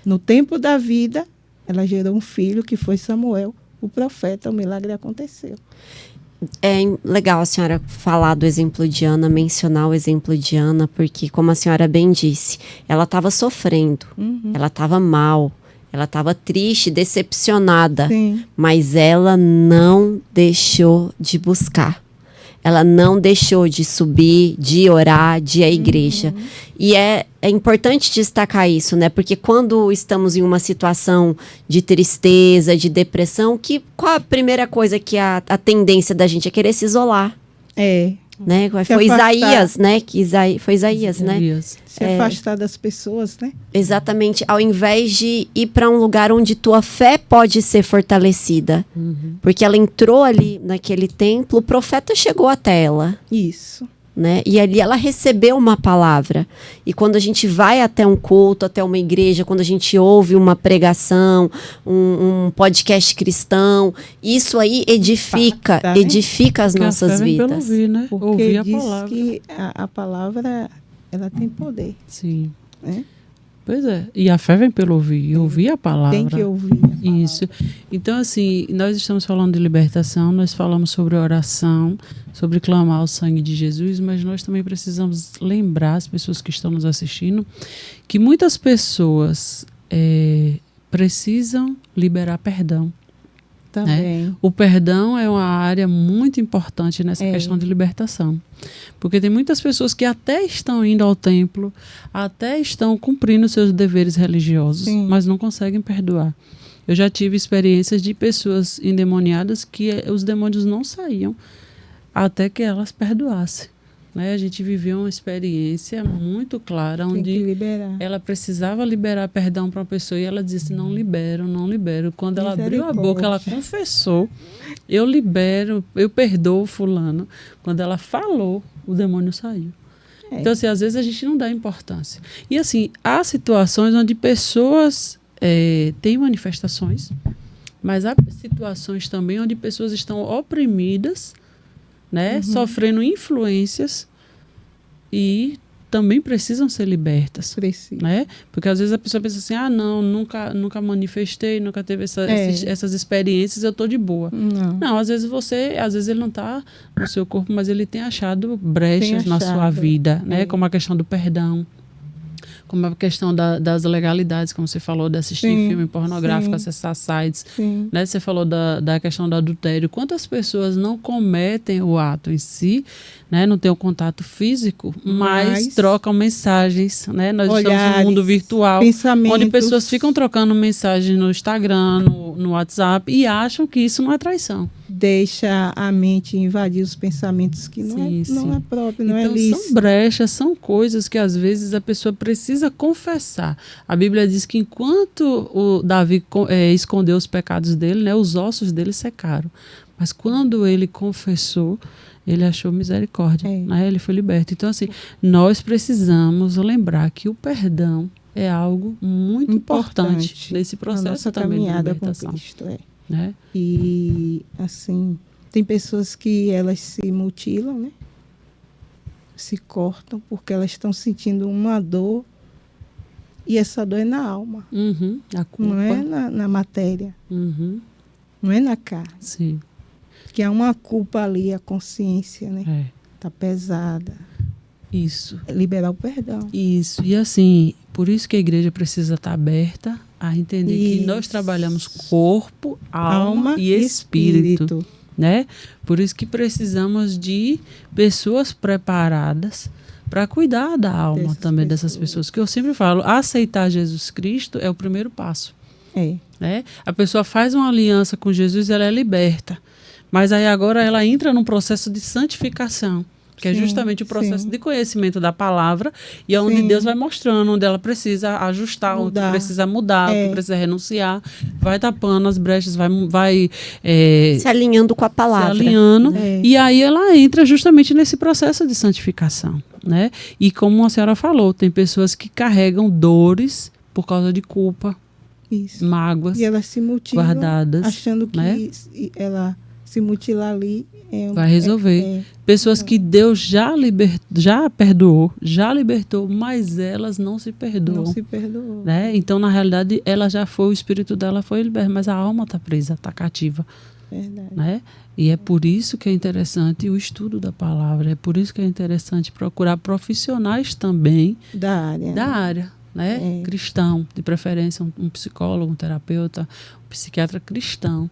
No tempo da vida, ela gerou um filho que foi Samuel, o profeta. O milagre aconteceu. É legal a senhora falar do exemplo de Ana, mencionar o exemplo de Ana, porque, como a senhora bem disse, ela estava sofrendo, ela estava mal, ela estava triste, decepcionada, Sim. mas ela não deixou de buscar. Ela não deixou de subir, de orar, de ir à igreja. E é importante destacar isso, né? Porque quando estamos em uma situação de tristeza, de depressão, qual a primeira coisa que a tendência da gente é querer se isolar? Né? Foi Isaías, né? Foi Isaías, né? Se afastar das pessoas, né? Exatamente. Ao invés de ir para um lugar onde tua fé pode ser fortalecida. Porque ela entrou ali naquele templo, o profeta chegou até ela. Isso. Né? E ali ela recebeu uma palavra. E quando a gente vai até um culto, até uma igreja, quando a gente ouve uma pregação, um podcast cristão, isso aí edifica, Impacta, né? edifica as Porque nossas a fé vem pelo vidas. ouvir, né? Porque Ouvir a diz palavra. que a palavra, ela tem poder. Sim. Né? Pois é. E a fé vem pelo ouvir. E ouvir a palavra. Tem que ouvir a palavra. Isso. Então, assim, nós estamos falando de libertação, nós falamos sobre oração, sobre clamar o sangue de Jesus, mas nós também precisamos lembrar as pessoas que estão nos assistindo que muitas pessoas precisam liberar perdão. Também. O perdão é uma área muito importante nessa questão de libertação. Porque tem muitas pessoas que até estão indo ao templo, até estão cumprindo seus deveres religiosos, Sim. mas não conseguem perdoar. Eu já tive experiências de pessoas endemoniadas que os demônios não saíam até que elas perdoassem. Né? A gente viveu uma experiência muito clara Tem que onde liberar. ela precisava liberar perdão para uma pessoa e ela disse, não libero, não libero. Quando ela abriu a boca, ela confessou, eu libero, eu perdoo fulano. Quando ela falou, o demônio saiu. Então, assim, às vezes a gente não dá importância. E, assim, há situações onde pessoas têm manifestações, mas há situações também onde pessoas estão oprimidas, né, sofrendo influências e também precisam ser libertas. Né? Porque às vezes a pessoa pensa assim, não, nunca manifestei, nunca teve essas experiências, eu estou de boa. Não, às vezes ele não está no seu corpo, mas ele tem achado brechas na sua vida, né? Como a questão do perdão, como a questão das legalidades, como você falou, de assistir filme pornográfico, acessar sites. Né? Você falou da questão do adultério. Quantas pessoas não cometem o ato em si, né? Não tem o contato físico, mas trocam mensagens. Né? Nós estamos no mundo virtual, onde pessoas ficam trocando mensagens no Instagram, no WhatsApp, e acham que isso não é traição. Deixa a mente invadir os pensamentos que não é próprio, não é lícito. São brechas, são coisas que às vezes a pessoa precisa confessar. A Bíblia diz que enquanto o Davi escondeu os pecados dele, né, os ossos dele secaram. Mas quando ele confessou, ele achou misericórdia, né, ele foi liberto. Então, assim, nós precisamos lembrar que o perdão é algo muito importante nesse processo também de libertação. Com Cristo, né? E, assim, tem pessoas que elas se mutilam, né? Se cortam porque elas estão sentindo uma dor e essa dor é na alma. A culpa. Não é na matéria. Não é na carne. Sim. Que há uma culpa ali, a consciência, né? Tá pesada. Isso. É liberar o perdão. Isso. E assim, por isso que a igreja precisa estar aberta a entender que nós trabalhamos corpo, alma e espírito. Né? Por isso que precisamos de pessoas preparadas para cuidar da alma dessas pessoas. Que eu sempre falo, aceitar Jesus Cristo é o primeiro passo. Né? A pessoa faz uma aliança com Jesus, ela é liberta. Mas aí agora ela entra num processo de santificação, que é justamente o processo de conhecimento da palavra, e é onde Deus vai mostrando onde ela precisa ajustar, onde precisa mudar, onde precisa renunciar, vai tapando as brechas, vai se alinhando com a palavra. Se alinhando, e aí ela entra justamente nesse processo de santificação. Né? E como a senhora falou, tem pessoas que carregam dores por causa de culpa, mágoas, e elas se mutilam, guardadas, achando que ela se mutilar ali vai resolver. Pessoas que Deus já perdoou, já libertou, mas elas não se perdoam. Não se perdoou. Né? Então, na realidade, ela já foi, o espírito dela foi liberto, mas a alma está presa, está cativa. Verdade. Né? E é por isso que é interessante o estudo da palavra, é por isso que é interessante procurar profissionais também da área. Né? Cristão, de preferência, um psicólogo, um terapeuta, um psiquiatra cristão,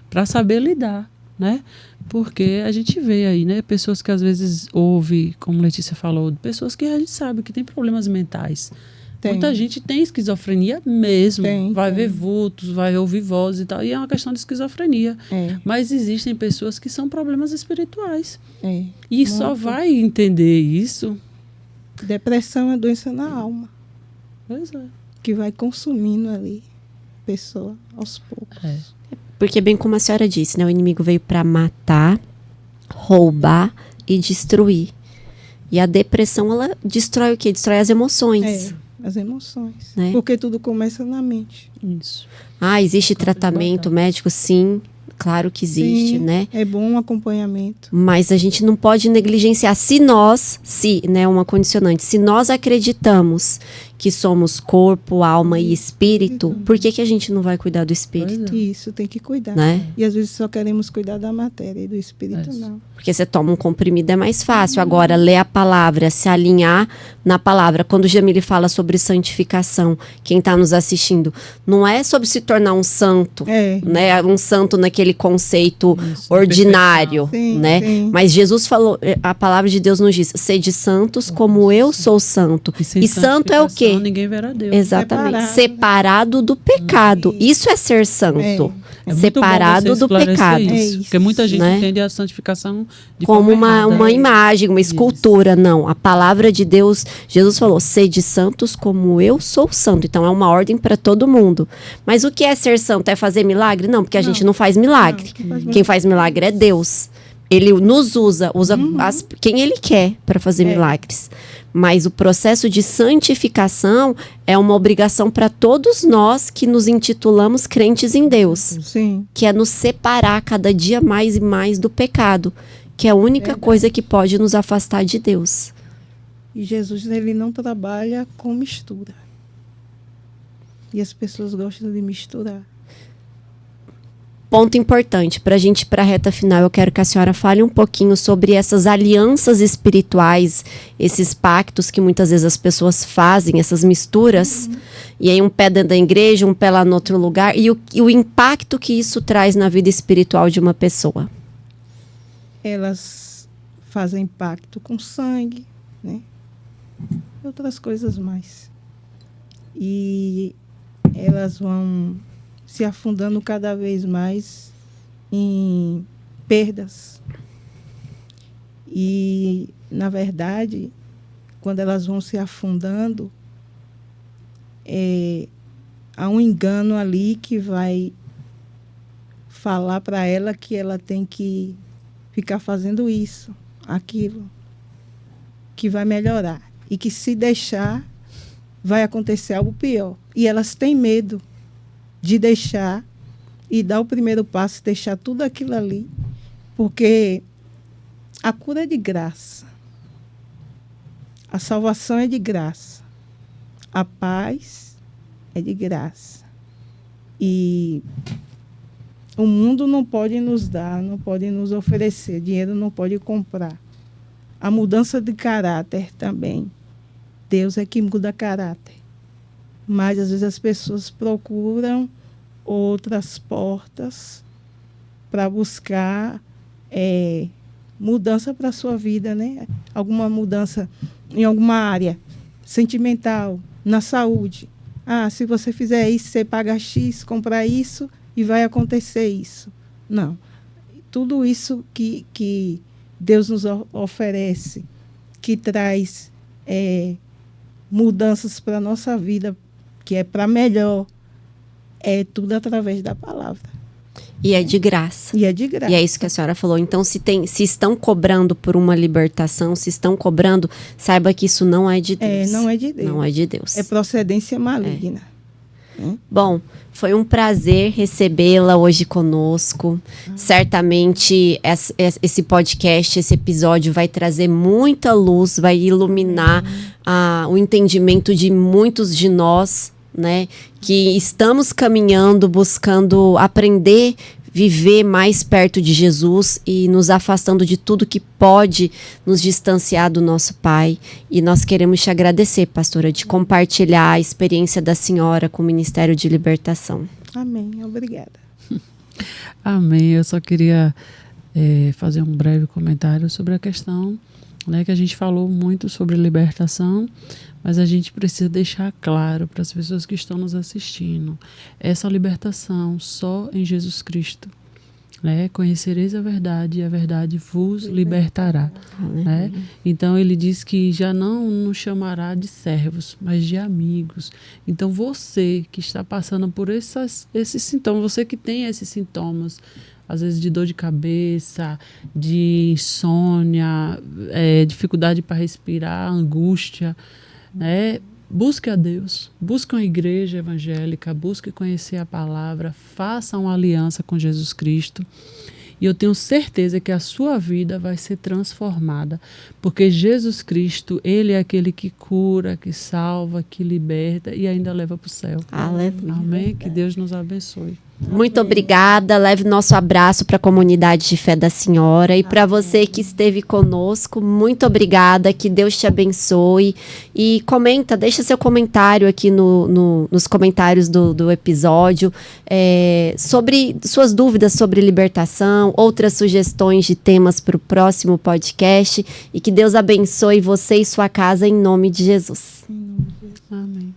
para saber lidar. Né? Porque a gente vê aí, né, pessoas que às vezes ouve, como Letícia falou, pessoas que a gente sabe que tem problemas mentais. Muita gente tem esquizofrenia mesmo, vai ver vultos, vai ouvir vozes e tal, e é uma questão de esquizofrenia. Mas existem pessoas que são problemas espirituais. E só vai entender isso. Depressão é doença na alma. Pois é. Que vai consumindo ali a pessoa aos poucos. Porque, bem como a senhora disse, né, o inimigo veio para matar, roubar e destruir. E a depressão, ela destrói o quê? Destrói as emoções. As emoções. Né? Porque tudo começa na mente. Isso. Existe tratamento médico? Sim, claro que existe, né? É bom um acompanhamento. Mas a gente não pode negligenciar. Né, uma condicionante, se nós acreditamos que somos corpo, alma e espírito, por que a gente não vai cuidar do espírito? Isso, tem que cuidar. Né? E às vezes só queremos cuidar da matéria e do espírito não. Porque você toma um comprimido é mais fácil. Agora, ler a palavra, se alinhar na palavra. Quando o Jamile fala sobre santificação, quem está nos assistindo, não é sobre se tornar um santo, né? Um santo naquele conceito ordinário, sim, né? Sim. Mas Jesus falou, a palavra de Deus nos diz, sede santos como eu sou santo. E santo é o quê? Ninguém verá Deus. Exatamente. Separado do pecado. Isso é ser santo. É separado do pecado. Isso, porque muita gente entende a santificação de como uma imagem, uma escultura. Não, a palavra de Deus, Jesus falou, sede santos como eu sou santo. Então é uma ordem para todo mundo. Mas o que é ser santo? É fazer milagre? Não, porque a gente não faz milagre. Quem faz milagre é Deus. Ele nos usa quem ele quer para fazer milagres. Mas o processo de santificação é uma obrigação para todos nós que nos intitulamos crentes em Deus. Sim. Que é nos separar cada dia mais e mais do pecado, que é a única coisa que pode nos afastar de Deus. E Jesus, ele não trabalha com mistura. E as pessoas gostam de misturar. Ponto importante, para a gente ir para a reta final, eu quero que a senhora fale um pouquinho sobre essas alianças espirituais, esses pactos que muitas vezes as pessoas fazem, essas misturas, e aí um pé dentro da igreja, um pé lá no outro lugar, e o impacto que isso traz na vida espiritual de uma pessoa. Elas fazem pacto com sangue, né? E outras coisas mais. E elas vão se afundando cada vez mais em perdas. E, na verdade, quando elas vão se afundando, há um engano ali que vai falar para ela que ela tem que ficar fazendo isso, aquilo, que vai melhorar. E que, se deixar, vai acontecer algo pior. E elas têm medo de deixar e dar o primeiro passo, deixar tudo aquilo ali, porque a cura é de graça, a salvação é de graça, a paz é de graça. E o mundo não pode nos dar, não pode nos oferecer, dinheiro não pode comprar. A mudança de caráter também. Deus é que muda caráter. Mas, às vezes, as pessoas procuram outras portas para buscar mudança para a sua vida, né? Alguma mudança em alguma área sentimental, na saúde. Se você fizer isso, você paga X, comprar isso e vai acontecer isso. Não. Tudo isso que Deus nos oferece, que traz mudanças para a nossa vida, que é para melhor, é tudo através da palavra. E é de graça. E é de graça. E é isso que a senhora falou. Então, se estão cobrando por uma libertação, se estão cobrando, saiba que isso não é de Deus. Não é de Deus. Não é de Deus. É procedência maligna. Bom, foi um prazer recebê-la hoje conosco. Certamente esse podcast, esse episódio vai trazer muita luz, vai iluminar o entendimento de muitos de nós, né, que estamos caminhando, buscando aprender, viver mais perto de Jesus e nos afastando de tudo que pode nos distanciar do nosso Pai. E nós queremos te agradecer, pastora, de compartilhar a experiência da senhora com o Ministério de Libertação. Amém. Obrigada. Amém. Eu só queria fazer um breve comentário sobre a questão, né, que a gente falou muito sobre libertação, mas a gente precisa deixar claro para as pessoas que estão nos assistindo, essa libertação só em Jesus Cristo. Né? Conhecereis a verdade e a verdade vos libertará. Né? Então ele diz que já não nos chamará de servos, mas de amigos. Então você que está passando por esses sintomas, você que tem esses sintomas, às vezes de dor de cabeça, de insônia, dificuldade para respirar, angústia, né? Busque a Deus, busque uma igreja evangélica, busque conhecer a palavra, faça uma aliança com Jesus Cristo E eu tenho certeza que a sua vida vai ser transformada, porque Jesus Cristo, Ele é aquele que cura, que salva, que liberta e ainda leva para o céu. Aleluia. Amém? Que Deus nos abençoe. Muito obrigada. Leve nosso abraço para a comunidade de Fé da Senhora. E para você que esteve conosco, muito obrigada. Que Deus te abençoe. E comenta, deixa seu comentário aqui nos comentários do episódio sobre suas dúvidas sobre libertação, outras sugestões de temas para o próximo podcast. E que Deus abençoe você e sua casa em nome de Jesus. Amém.